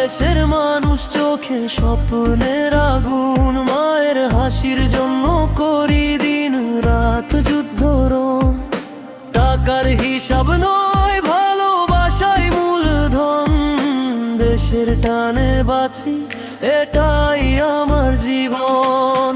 দেশের মানুষ চোখে স্বপ্নের আগুন, মায়ের হাসির জন্য করি দিন রাত যুদ্ধ রণ। টাকার হিসাব নয় ভালোবাসাই মূলধন, দেশের টানে বাঁচি এটাই আমার জীবন।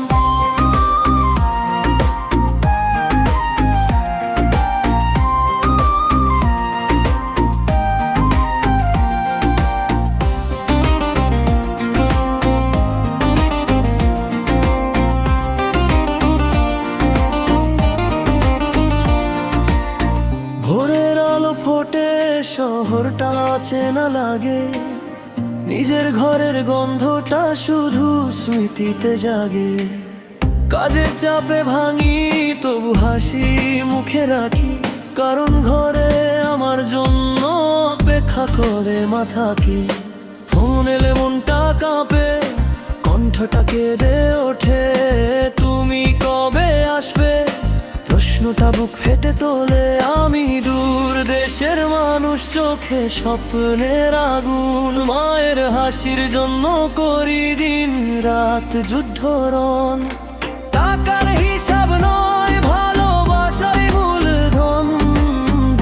ভোরের আলো ফোটে শহরটা চেনা লাগে, নিজের ঘরের গন্ধটা শুধু স্মৃতিতে জাগে। কাজের চাপে ভাঙি তবু হাসি মুখে রাখি, কারণ ঘরে আমার জন্য অপেক্ষা করে মা থাকে। ফোন এলে মনটা কাঁপে, কণ্ঠটা কেঁদে ওঠে, তুমি কবে আসবে প্রশ্নটা বুক ফেটে তোলে। আমি দূর দেশের মানুষ চোখে স্বপ্নের আগুন, মায়ের হাসির জন্য করি দিন রাত যুদ্ধ রণ। টাকার হিসাব নয় ভালোবাসাই মূলধন,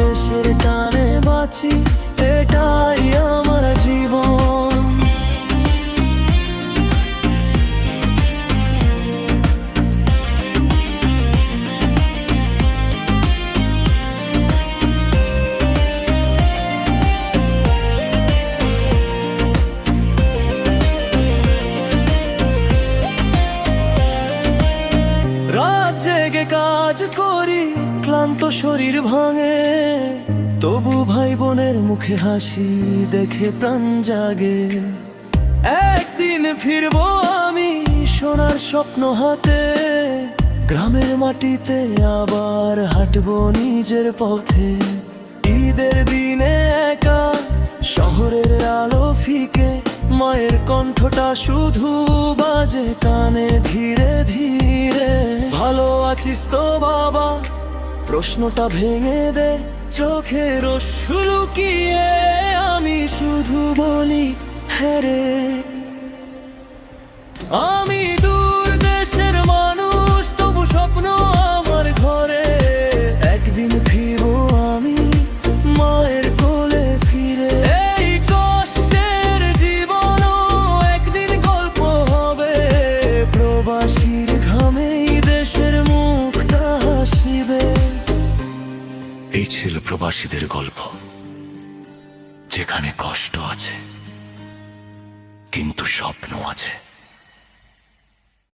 দেশের টানে বাঁচি এটাই আমার জীবন। কাজ করি ক্লান্ত শরীর ভাঙে, তবু ভাই বোনের মুখে হাসি দেখে প্রাণ জাগে। একদিন ফিরবো আমি সোনার স্বপ্ন হাতে, গ্রামের মাটিতে আবার হাঁটবো নিজের পথে। ঈদের দিনে একা শহরের আলো ফিকে, মায়ের কণ্ঠটা শুধু বাজে কানে ধীরে ধীরে। ভালো আছিস তো বাবা প্রশ্নটা ভেঙে দে, চোখের অশ্রু লুকিয়ে আমি শুধু বলি হ্যাঁ রে। আমি দূর দেশের মানুষ তবু স্বপ্ন আমার ঘরে, একদিন ফিরবো আমি মায়ের কোলে ফিরে। এই কষ্টের জীবনও একদিন গল্প হবে, প্রবাসীর ঘামেই দেশের মুখটা হাসিবে। এই ছিল প্রবাসীদের গল্প, যেখানে কষ্ট আছে কিন্তু স্বপ্ন আছে।